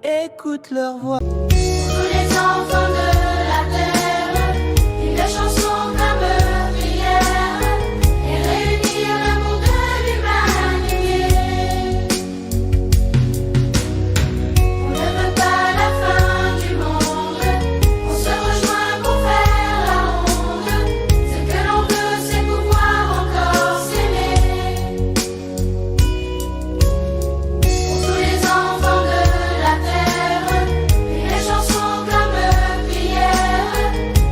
Écoute leur voix. Tous les enfants de la terre, une chanson comme prière et réunir l'amour de l'humanité. On ne veut pas la fin du monde, on se rejoint pour faire la ronde. Ce que l'on veut, c'est pouvoir encore s'aimer. Pour tous les enfants de la terre, une chanson comme prière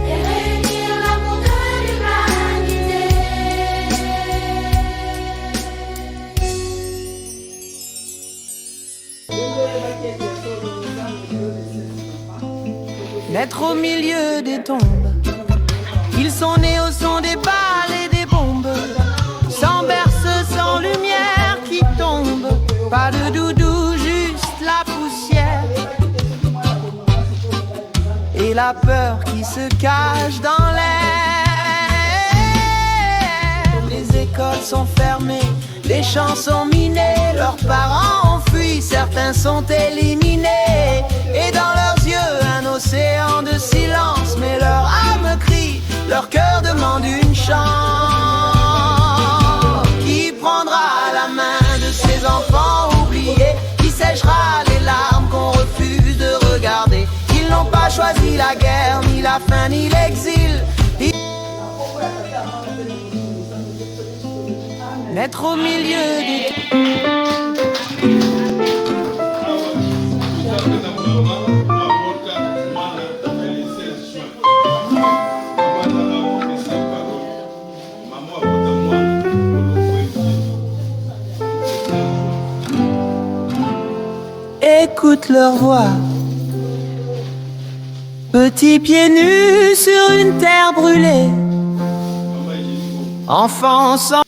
et réunir l'amour de l'humanité. Naître au milieu des tombes, ils sont nés au son des balles et des bombes, sans berceuse, sans lumière qui tombe, pas de doudou, juste la poussière et la peur qui se cache dans l'air. Les écoles sont fermées, les champs sont minés, leurs parents ont fui, certains sont éliminés, et dans leurs yeux un océan de silence, mais leur âme crie, leur cœur demande une chance. Qui prendra la main de ces enfants oubliés, qui séchera les larmes qu'on refuse de regarder? Ils n'ont pas choisi la guerre, ni la faim, ni l'exil. Naître au milieu des... Écoute leur voix. Petits pieds nus sur une terre brûlée, enfants sans...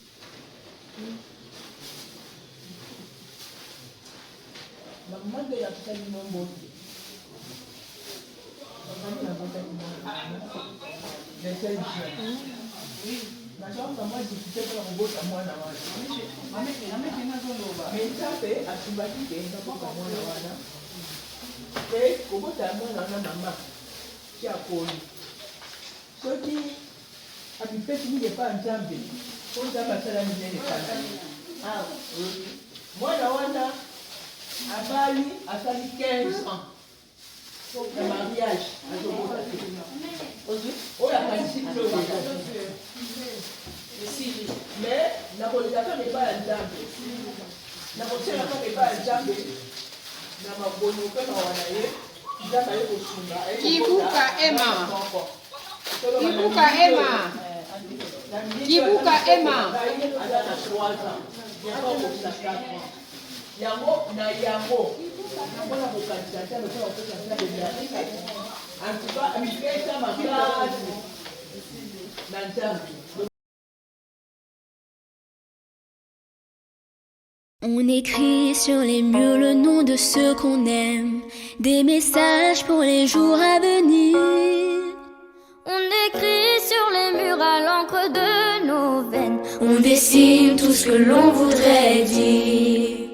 soki apipesi mingepa nzambe po nzambe asala minene kanani mwana wana abali asali 15 ans ya mariage azobota te oyo akanisi mais nakoleka kaka epa ya nzambe nakosela kaka epa ya nzambe na mabono mpe mawa na ye nzambe aye kosunga Kibuka Emma. Kibuka Emma. Kibuka Emma. yango na yango mpona kokanisa nzambe mpona kopesa nzambe antuka mipesa makasi na nzambe. On écrit sur les murs le nom de ceux qu'on aime, des messages pour les jours à venir. On écrit sur les murs à l'encre de nos veines, on dessine tout ce que l'on voudrait dire.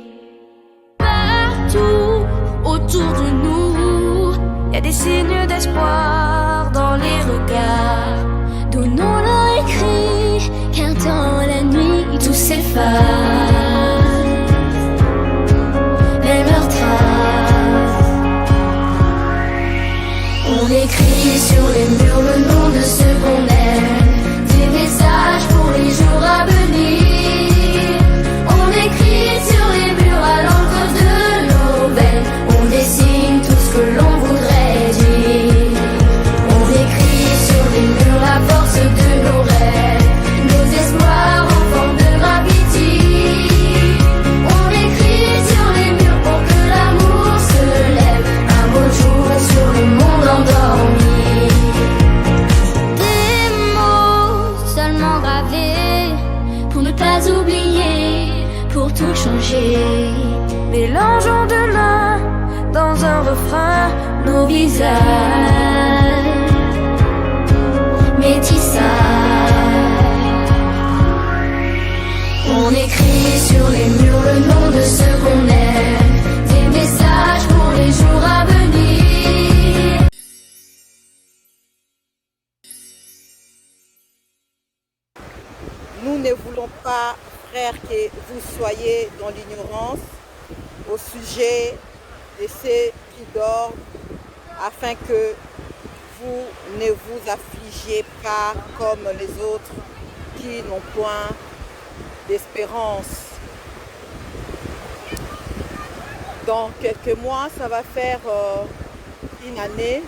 Partout autour de nous, y a des signes d'espoir dans les regards. Donnons-leur écrit, car dans la nuit tout s'efface. On écrit sur les murs le nom de ceux qu'on aime, des messages pour les jours à venir. On écrit sur les murs à l'encre de nos veines, on dessine tout ce que l'on voudrait dire. On écrit sur les murs la force de nos rêves, nos espoirs en forme de graffiti. On écrit sur les murs pour que l'amour se lève un beau jour sur le monde endormi. Des mots seulement gravés pour ne pas oublier, pour tout changer. Mélangeons demain dans un refrain nos visages, métissage. On écrit sur les murs le nom de ceux qu'on aime, des messages pour les jours à venir. Nous ne voulons pas, frères, que vous soyez dans l'ignorance au sujet de ceux qui dorment, afin que vous ne vous affligiez pas comme les autres qui n'ont point d'espérance. Dans quelques mois, ça va faire une année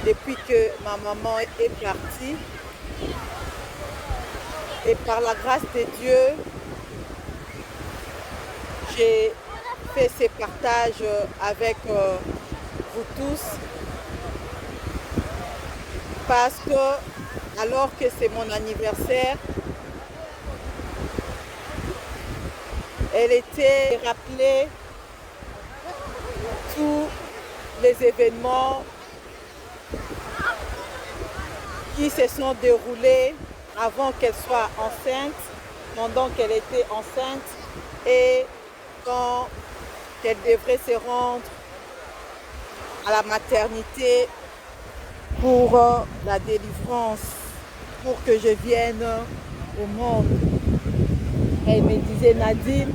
depuis que ma maman est partie. Et par la grâce de Dieu, j'ai fait ce partage avec vous tous, parce que alors que c'est mon anniversaire, elle était rappelée tous les événements qui se sont déroulés avant qu'elle soit enceinte, pendant qu'elle était enceinte et quand elle devrait se rendre à la maternité pour la délivrance, pour que je vienne au monde. Elle me disait, Nadine,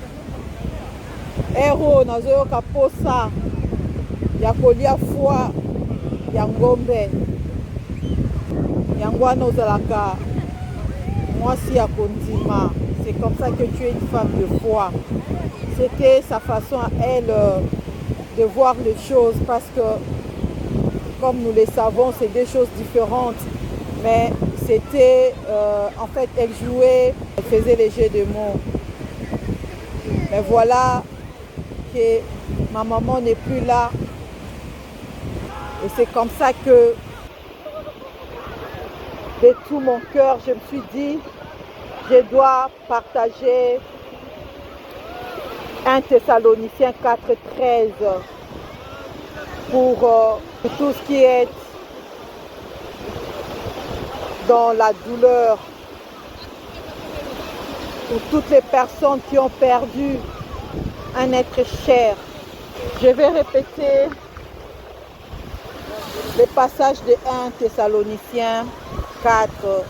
Ero nazoyoka posa ya kolia foi ya ngombe yango wana ozalaka mwasi ya kondima. C'est comme ça que tu es une femme de foi. C'était sa façon à elle de voir les choses, parce que comme nous le savons, c'est deux choses différentes, mais c'était en fait, elle jouait, elle faisait les jeux de mots. Mais voilà que ma maman n'est plus là, et c'est comme ça que de tout mon cœur, je me suis dit, je dois partager 1 Thessaloniciens 4:13 pour tout ce qui est dans la douleur, pour toutes les personnes qui ont perdu un être cher. Je vais répéter le passage de 1 Thessaloniciens 4:13.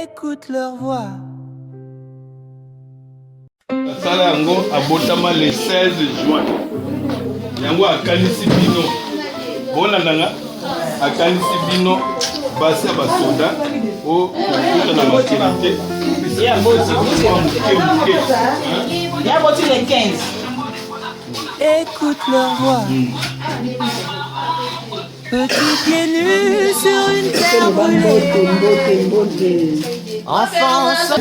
Écoute leur voix. Sala yango abotama le 16 juin. Yango akanisi bino. Bona nanga akanisi bino basi ya basoda o kuta na maternité. Ya boti le 15. Écoute leur voix. Petit pieds nus sur une terre brûlée. Enfance,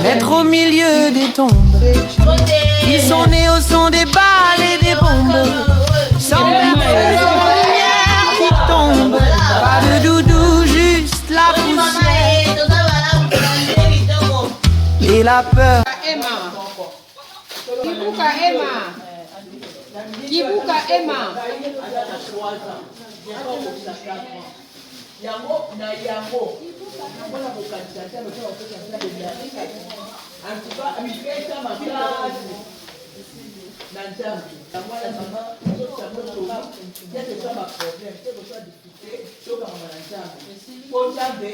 être au milieu des tombes. Ils sont nés au son des balles et des bombes. Sans même lumière qui tombe. Pas de doudou, juste la poussière. Et la peur. Kibuka Emma. Kibuka Emma. Yango na yango mpona kokanisa te lokola kokanisa belarika en tout cas mipesa makasi na nzambe yango wana mama ozosango toba ya keswa baproblème te koswa difficulté tokangama na nzambe mpo nzambe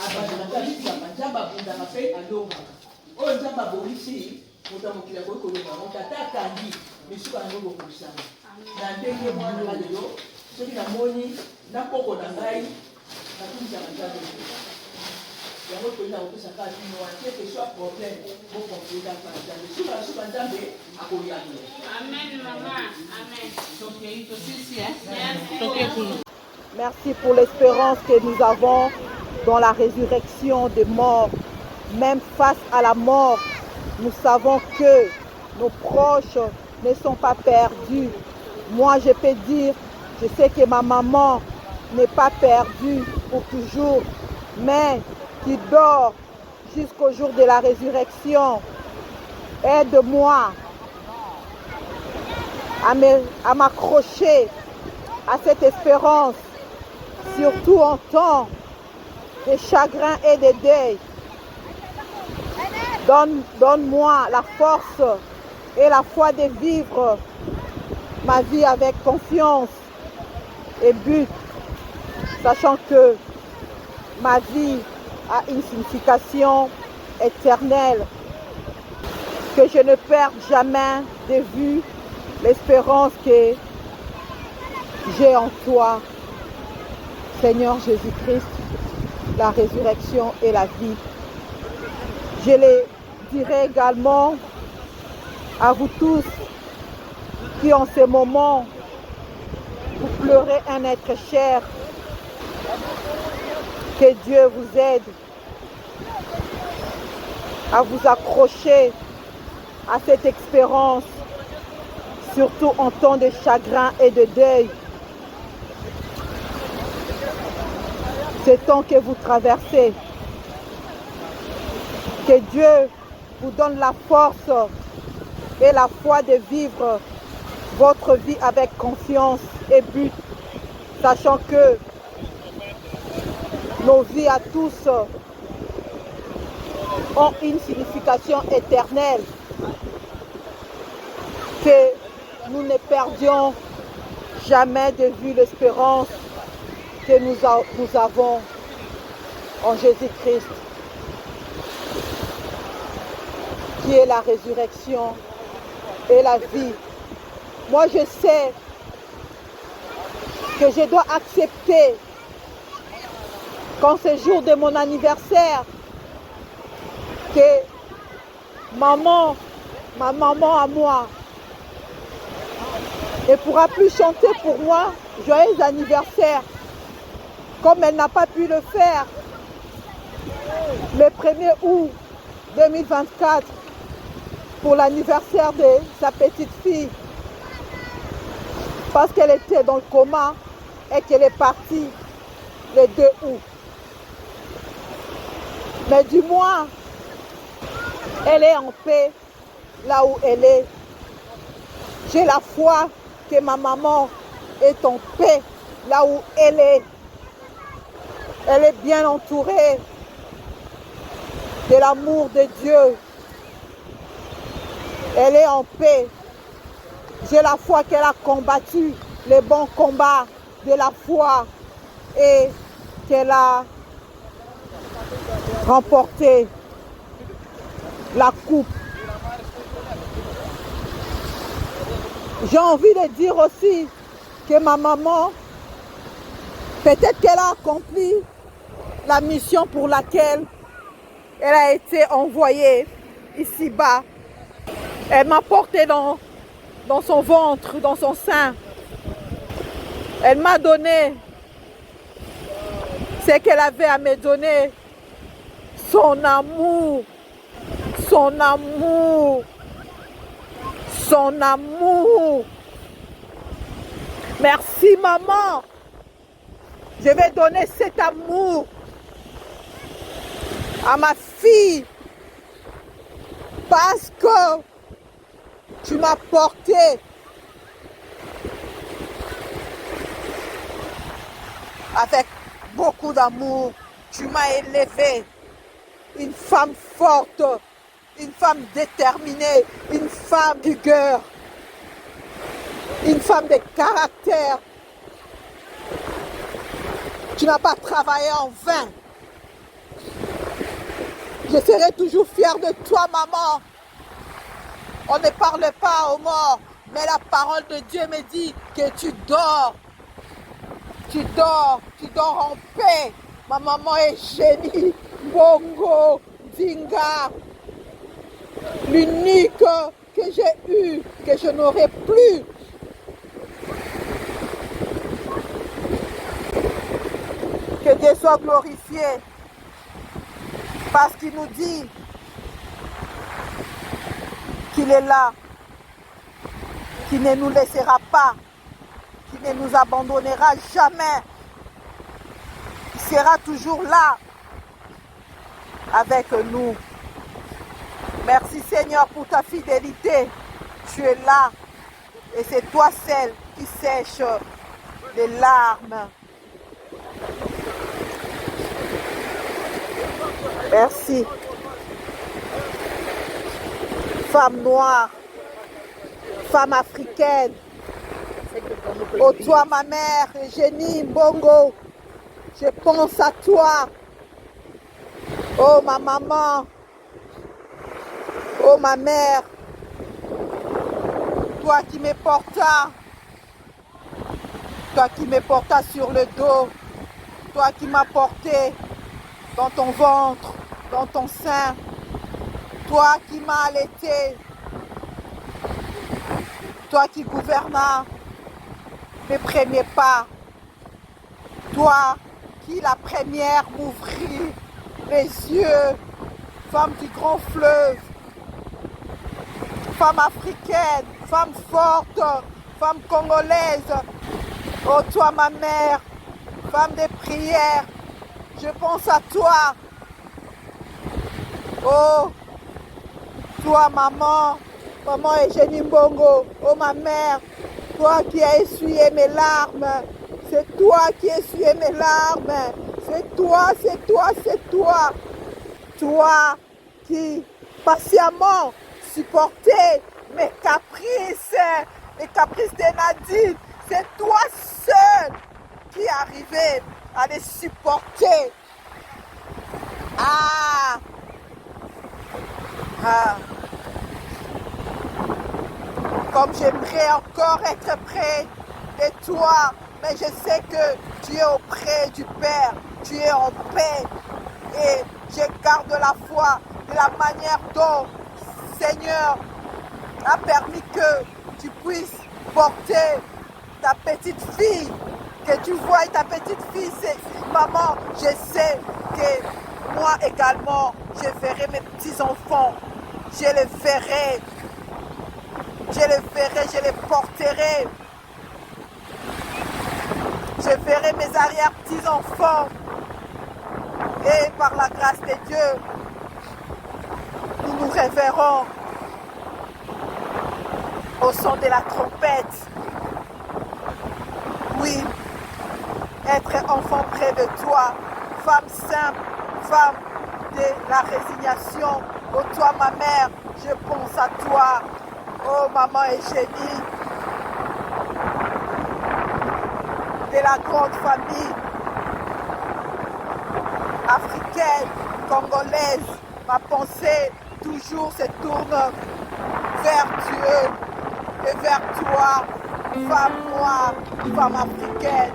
abandaka lisaka nzambe abundaka mpe alongaka oyo nzambe abongisi moto ya mokili akoki kolonga moto ata akangi misuka yango bokolisama na ndenge mwana balelo soki namoni nakoko na ngai nakumisaka nzambe yango toyina kopesaka bino atie ke soit problème bokonfidaka nzambe suka nzambe akoyamela. Amen mama, amen. Donc Merci pour l'espérance que nous avons dans la résurrection des morts. Même face à la mort, nous savons que nos proches ne sont pas perdus. Moi, je peux dire, je sais que ma maman n'est pas perdue pour toujours, mais qui dort jusqu'au jour de la résurrection. Aide-moi à m'accrocher à cette espérance, surtout en temps de chagrin et de deuil. Donne-moi la force et la foi de vivre ma vie avec confiance et but, sachant que ma vie a une signification éternelle, que je ne perds jamais de vue l'espérance que j'ai en toi, Seigneur Jésus-Christ, la résurrection et la vie. Je les dirai également à vous tous qui en ce moment vous pleurez un être cher, que Dieu vous aide à vous accrocher à cette espérance, surtout en temps de chagrin et de deuil. Ce temps que vous traversez, que Dieu vous donne la force et la foi de vivre votre vie avec confiance et but, sachant que nos vies à tous ont une signification éternelle, que nous ne perdions jamais de vue l'espérance que nous avons en Jésus-Christ, qui est la résurrection et la vie. Moi, je sais que je dois accepter qu'en ce jour de mon anniversaire, que ma maman à moi ne pourra plus chanter pour moi joyeux anniversaire, comme elle n'a pas pu le faire le 1er août 2024 pour l'anniversaire de sa petite fille, parce qu'elle était dans le coma et qu'elle est partie le 2 août. Mais du moins, elle est en paix là où elle est. J'ai la foi que ma maman est en paix là où elle est. Elle est bien entourée de l'amour de Dieu. Elle est en paix. J'ai la foi qu'elle a combattu les bons combats de la foi et qu'elle a remporté la coupe. J'ai envie de dire aussi que ma maman, peut-être qu'elle a accompli la mission pour laquelle elle a été envoyée ici-bas. Elle m'a porté dans son ventre, dans son sein. Elle m'a donné ce qu'elle avait à me donner, son amour, son amour, son amour. Merci maman. Je vais donner cet amour à ma fille parce que tu m'as porté avec beaucoup d'amour. Tu m'as élevé, une femme forte, une femme déterminée, une femme du cœur, une femme de caractère. Tu n'as pas travaillé en vain. Je serai toujours fière de toi, maman. On ne parle pas aux morts, mais la parole de Dieu me dit que tu dors. Tu dors en paix. Ma maman est génie, bongo, dinga. L'unique que j'ai eu, que je n'aurai plus. Dieu soit glorifié parce qu'il nous dit qu'il est là, qu'il ne nous laissera pas, qu'il ne nous abandonnera jamais. Il sera toujours là avec nous. Merci Seigneur pour ta fidélité. Tu es là et c'est toi celle qui sèche les larmes. Merci. Femme noire, femme africaine. Oh toi ma mère, Eugénie Mbongo, je pense à toi. Oh ma maman, oh ma mère, toi qui me portas sur le dos, toi qui m'as porté dans ton ventre, dans ton sein, toi qui m'as allaité, toi qui gouvernas mes premiers pas, toi qui la première m'ouvrit les yeux, femme du grand fleuve, femme africaine, femme forte, femme congolaise. Oh toi ma mère, femme des prières, je pense à toi. Oh, toi maman, maman Eugénie Mbongo, oh ma mère, toi qui as essuyé mes larmes, c'est toi qui as essuyé mes larmes, c'est toi, c'est toi, c'est toi. Toi qui patiemment supportais mes caprices, les caprices de Nadine, c'est toi seul qui arrivais à les supporter. Ah! Comme j'aimerais encore être près de toi, mais je sais que tu es auprès du Père, tu es en paix et je garde la foi de la manière dont Seigneur a permis que tu puisses porter ta petite fille, que tu vois ta petite fille, c'est maman, je sais que moi également, je verrai mes petits-enfants, je les verrai, je les porterai, je verrai mes arrière-petits-enfants et par la grâce de Dieu, nous nous reverrons au son de la trompette. Oui, être enfant près de toi, femme simple, femme de la résignation. Oh toi ma mère, je pense à toi. Oh maman Eugénie, de la grande famille africaine, congolaise, ma pensée toujours se tourne vers Dieu et vers toi, femme noire, femme africaine.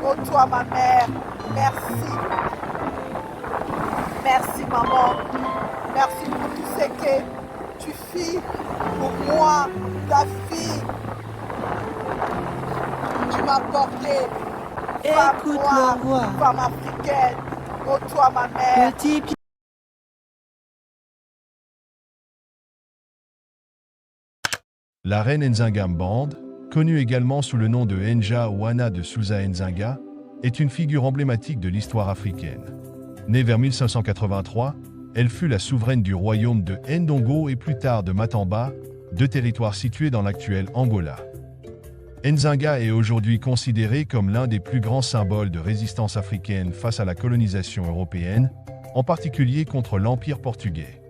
Oh toi ma mère, merci. Merci maman, merci pour tout ce que tu fais pour moi, ta fille. Tu m'as porté, femme Écoute noire, leur voix. femme africaine. Oh toi ma mère. Petit La reine Nzinga Mband, connue également sous le nom de Nja ou Anna de Souza Nzinga, est une figure emblématique de l'histoire africaine. Née vers 1583, elle fut la souveraine du royaume de Ndongo et plus tard de Matamba, deux territoires situés dans l'actuel Angola. Nzinga est aujourd'hui considéré comme l'un des plus grands symboles de résistance africaine face à la colonisation européenne, en particulier contre l'Empire portugais.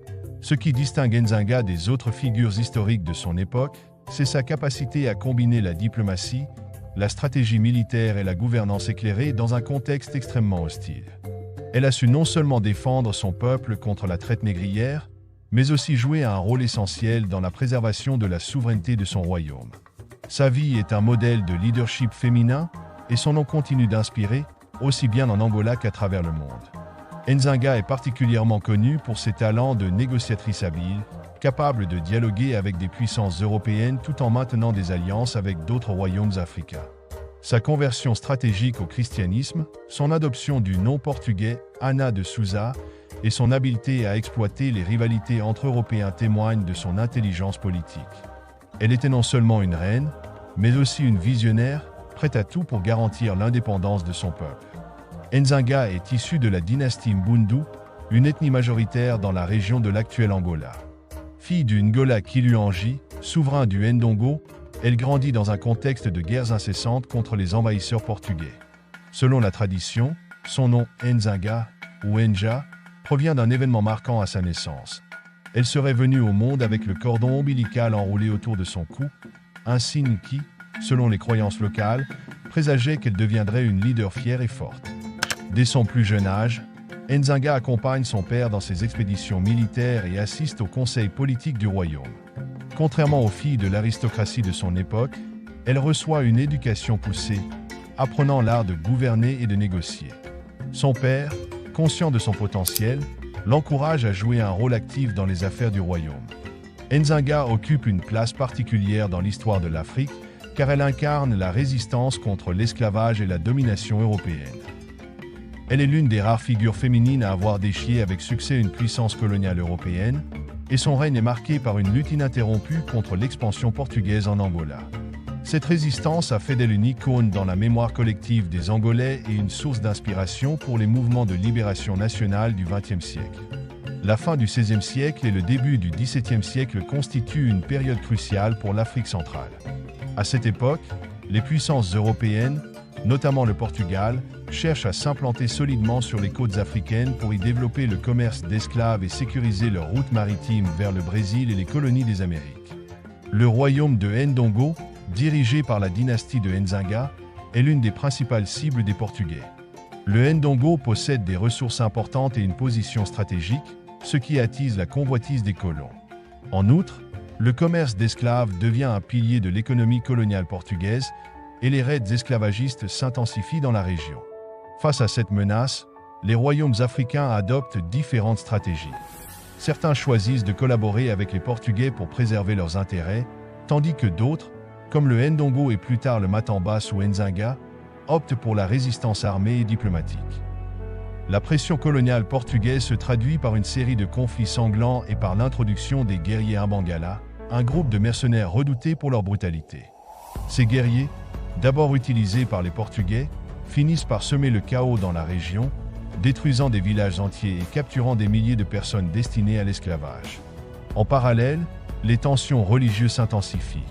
Ce qui distingue Nzinga des autres figures historiques de son époque, c'est sa capacité à combiner la diplomatie, la stratégie militaire et la gouvernance éclairée dans un contexte extrêmement hostile. Elle a su non seulement défendre son peuple contre la traite négrière, mais aussi jouer un rôle essentiel dans la préservation de la souveraineté de son royaume. Sa vie est un modèle de leadership féminin et son nom continue d'inspirer, aussi bien en Angola qu'à travers le monde. Nzinga est particulièrement connue pour ses talents de négociatrice habile, capable de dialoguer avec des puissances européennes tout en maintenant des alliances avec d'autres royaumes africains. sa conversion stratégique au christianisme, son adoption du nom portugais Ana de Souza et son habileté à exploiter les rivalités entre Européens témoignent de son intelligence politique. Elle était non seulement une reine, mais aussi une visionnaire, prête à tout pour garantir l'indépendance de son peuple. Nzinga est issue de la dynastie Mbundu, une ethnie majoritaire dans la région de l'actuel Angola. Fille du Ngola Kiluangi, souverain du Ndongo, elle grandit dans un contexte de guerres incessantes contre les envahisseurs portugais. Selon la tradition, son nom Nzinga, ou Nja, provient d'un événement marquant à sa naissance. Elle serait venue au monde avec le cordon ombilical enroulé autour de son cou, un signe qui, selon les croyances locales, présageait qu'elle deviendrait une leader fière et forte. Dès son plus jeune âge, Nzinga accompagne son père dans ses expéditions militaires et assiste au conseil politique du royaume. Contrairement aux filles de l'aristocratie de son époque, elle reçoit une éducation poussée, apprenant l'art de gouverner et de négocier. Son père, conscient de son potentiel, l'encourage à jouer un rôle actif dans les affaires du royaume. Nzinga occupe une place particulière dans l'histoire de l'Afrique, car elle incarne la résistance contre l'esclavage et la domination européenne. Elle est l'une des rares figures féminines à avoir défié avec succès une puissance coloniale européenne, et son règne est marqué par une lutte ininterrompue contre l'expansion portugaise en Angola. Cette résistance a fait d'elle une icône dans la mémoire collective des Angolais et une source d'inspiration pour les mouvements de libération nationale du XXe siècle. La fin du XVIe siècle et le début du XVIIe siècle constituent une période cruciale pour l'Afrique centrale. À cette époque, les puissances européennes, notamment le Portugal, cherchent à s'implanter solidement sur les côtes africaines pour y développer le commerce d'esclaves et sécuriser leurs routes maritimes vers le Brésil et les colonies des Amériques. Le royaume de Ndongo, dirigé par la dynastie de Nzinga, est l'une des principales cibles des Portugais. Le Ndongo possède des ressources importantes et une position stratégique, ce qui attise la convoitise des colons. En outre, le commerce d'esclaves devient un pilier de l'économie coloniale portugaise et les raids esclavagistes s'intensifient dans la région. Face à cette menace, les royaumes africains adoptent différentes stratégies. Certains choisissent de collaborer avec les Portugais pour préserver leurs intérêts, tandis que d'autres, comme le Ndongo et plus tard le Matambas ou Nzinga, optent pour la résistance armée et diplomatique. La pression coloniale portugaise se traduit par une série de conflits sanglants et par l'introduction des guerriers Imbangala, un groupe de mercenaires redoutés pour leur brutalité. Ces guerriers, d'abord utilisés par les Portugais, finissent par semer le chaos dans la région, détruisant des villages entiers et capturant des milliers de personnes destinées à l'esclavage. En parallèle, les tensions religieuses s'intensifient.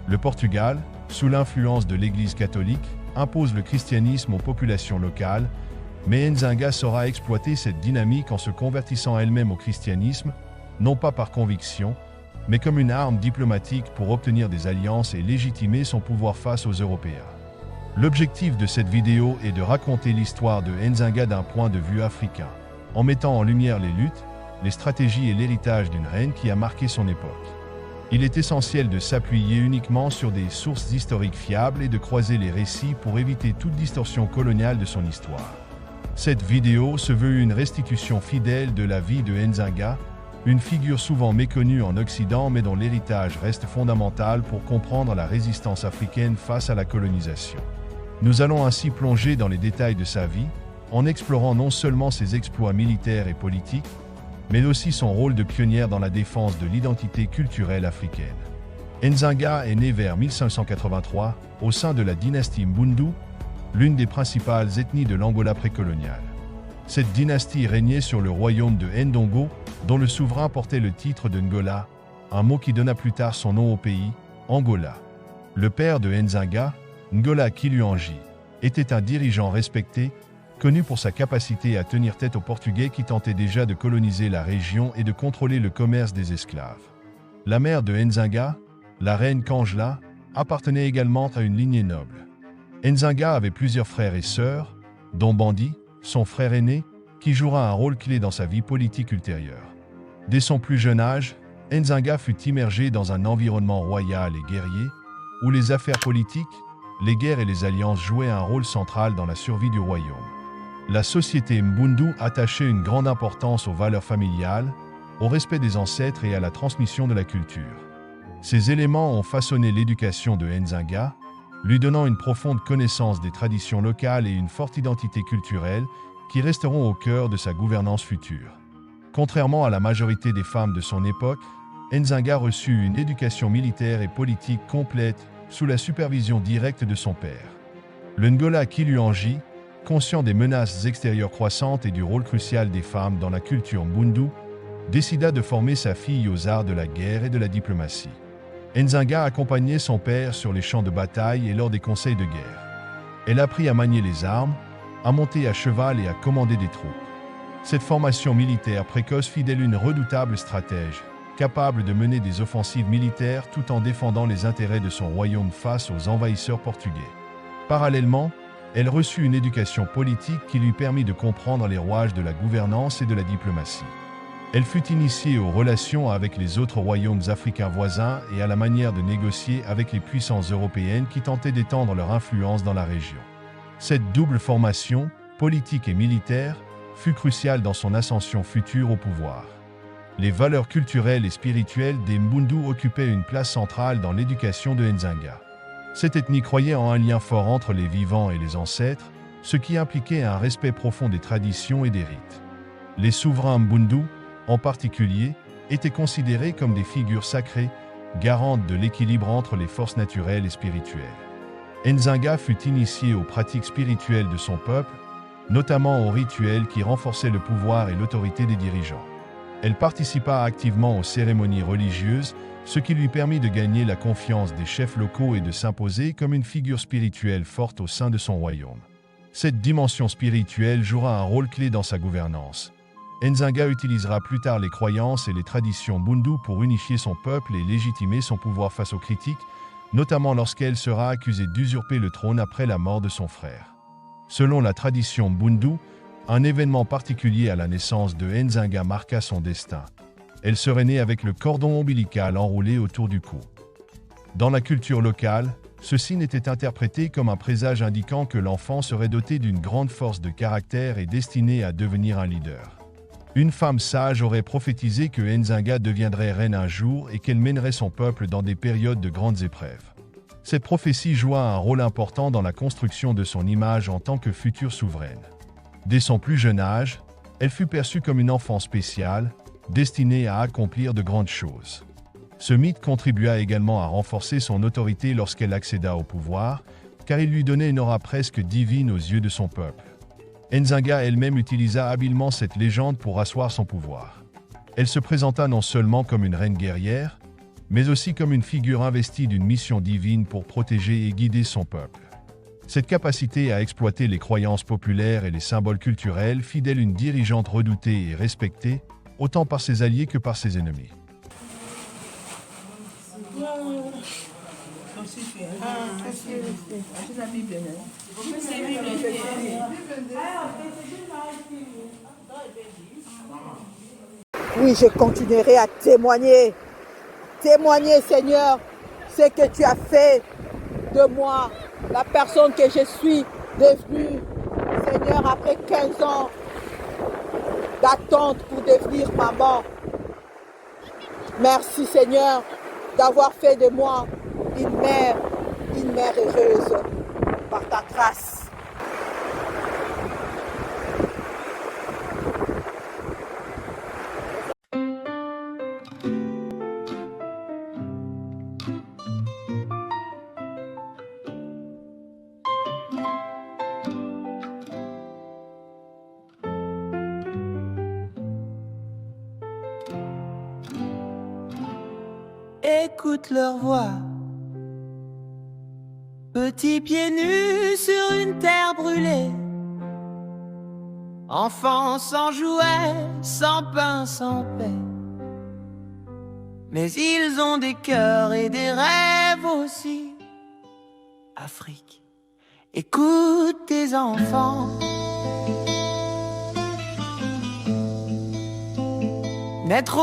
Le Portugal, sous l'influence de l'Église catholique, impose le christianisme aux populations locales, mais Nzinga saura exploiter cette dynamique en se convertissant elle-même au christianisme, non pas par conviction, mais comme une arme diplomatique pour obtenir des alliances et légitimer son pouvoir face aux Européens. L'objectif de cette vidéo est de raconter l'histoire de Nzinga d'un point de vue africain, en mettant en lumière les luttes, les stratégies et l'héritage d'une reine qui a marqué son époque. Il est essentiel de s'appuyer uniquement sur des sources historiques fiables et de croiser les récits pour éviter toute distorsion coloniale de son histoire. Cette vidéo se veut une restitution fidèle de la vie de Nzinga, une figure souvent méconnue en Occident mais dont l'héritage reste fondamental pour comprendre la résistance africaine face à la colonisation. Nous allons ainsi plonger dans les détails de sa vie, en explorant non seulement ses exploits militaires et politiques, mais aussi son rôle de pionnière dans la défense de l'identité culturelle africaine. Nzinga est né vers 1583 au sein de la dynastie Mbundu, l'une des principales ethnies de l'Angola précoloniale. Cette dynastie régnait sur le royaume de Ndongo, dont le souverain portait le titre de Ngola, un mot qui donna plus tard son nom au pays, Angola. Le père de Nzinga, Ngola Kiluangi, était un dirigeant respecté, connu pour sa capacité à tenir tête aux Portugais qui tentaient déjà de coloniser la région et de contrôler le commerce des esclaves. La mère de Nzinga, la reine Kangela, appartenait également à une lignée noble. Nzinga avait plusieurs frères et sœurs, dont Bandi, son frère aîné, qui jouera un rôle clé dans sa vie politique ultérieure. Dès son plus jeune âge, Nzinga fut immergé dans un environnement royal et guerrier, où les affaires politiques, les guerres et les alliances jouaient un rôle central dans la survie du royaume. La société Mbundu attachait une grande importance aux valeurs familiales, au respect des ancêtres et à la transmission de la culture. Ces éléments ont façonné l'éducation de Nzinga, lui donnant une profonde connaissance des traditions locales et une forte identité culturelle qui resteront au cœur de sa gouvernance future. Contrairement à la majorité des femmes de son époque, Nzinga reçut une éducation militaire et politique complète sous la supervision directe de son père. Le Ngola Kiluanji, conscient des menaces extérieures croissantes et du rôle crucial des femmes dans la culture mbundu, décida de former sa fille aux arts de la guerre et de la diplomatie. Nzinga accompagnait son père sur les champs de bataille et lors des conseils de guerre. Elle apprit à manier les armes, à monter à cheval et à commander des troupes. Cette formation militaire précoce fit d'elle une redoutable stratège, capable de mener des offensives militaires tout en défendant les intérêts de son royaume face aux envahisseurs portugais. Parallèlement, elle reçut une éducation politique qui lui permit de comprendre les rouages de la gouvernance et de la diplomatie. Elle fut initiée aux relations avec les autres royaumes africains voisins et à la manière de négocier avec les puissances européennes qui tentaient d'étendre leur influence dans la région. Cette double formation, politique et militaire, fut cruciale dans son ascension future au pouvoir. Les valeurs culturelles et spirituelles des Mbundu occupaient une place centrale dans l'éducation de Nzinga. Cette ethnie croyait en un lien fort entre les vivants et les ancêtres, ce qui impliquait un respect profond des traditions et des rites. Les souverains Mbundu, en particulier, étaient considérés comme des figures sacrées, garantes de l'équilibre entre les forces naturelles et spirituelles. Nzinga fut initié aux pratiques spirituelles de son peuple, notamment aux rituels qui renforçaient le pouvoir et l'autorité des dirigeants. Elle participa activement aux cérémonies religieuses, ce qui lui permit de gagner la confiance des chefs locaux et de s'imposer comme une figure spirituelle forte au sein de son royaume. Cette dimension spirituelle jouera un rôle clé dans sa gouvernance. Nzinga utilisera plus tard les croyances et les traditions Mbundu pour unifier son peuple et légitimer son pouvoir face aux critiques, notamment lorsqu'elle sera accusée d'usurper le trône après la mort de son frère. Selon la tradition Mbundu, un événement particulier à la naissance de Nzinga marqua son destin. Elle serait née avec le cordon ombilical enroulé autour du cou. Dans la culture locale, ce signe était interprété comme un présage indiquant que l'enfant serait doté d'une grande force de caractère et destiné à devenir un leader. Une femme sage aurait prophétisé que Nzinga deviendrait reine un jour et qu'elle mènerait son peuple dans des périodes de grandes épreuves. Cette prophétie joua un rôle important dans la construction de son image en tant que future souveraine. Dès son plus jeune âge, elle fut perçue comme une enfant spéciale, destinée à accomplir de grandes choses. Ce mythe contribua également à renforcer son autorité lorsqu'elle accéda au pouvoir, car il lui donnait une aura presque divine aux yeux de son peuple. Nzinga elle-même utilisa habilement cette légende pour asseoir son pouvoir. Elle se présenta non seulement comme une reine guerrière, mais aussi comme une figure investie d'une mission divine pour protéger et guider son peuple. Cette capacité à exploiter les croyances populaires et les symboles culturels fit d'elle une dirigeante redoutée et respectée, autant par ses alliés que par ses ennemis. Oui, je continuerai à témoigner. Témoigner, Seigneur, ce que tu as fait de moi, la personne que je suis devenue, Seigneur, après 15 ans d'attente pour devenir maman. Merci, Seigneur, d'avoir fait de moi une mère heureuse par ta grâce. Écoute leur voix. Petits pieds nus sur une terre brûlée. Enfants sans jouets, sans pain, sans paix. Mais ils ont des cœurs et des rêves aussi. Afrique, écoute tes enfants. Naître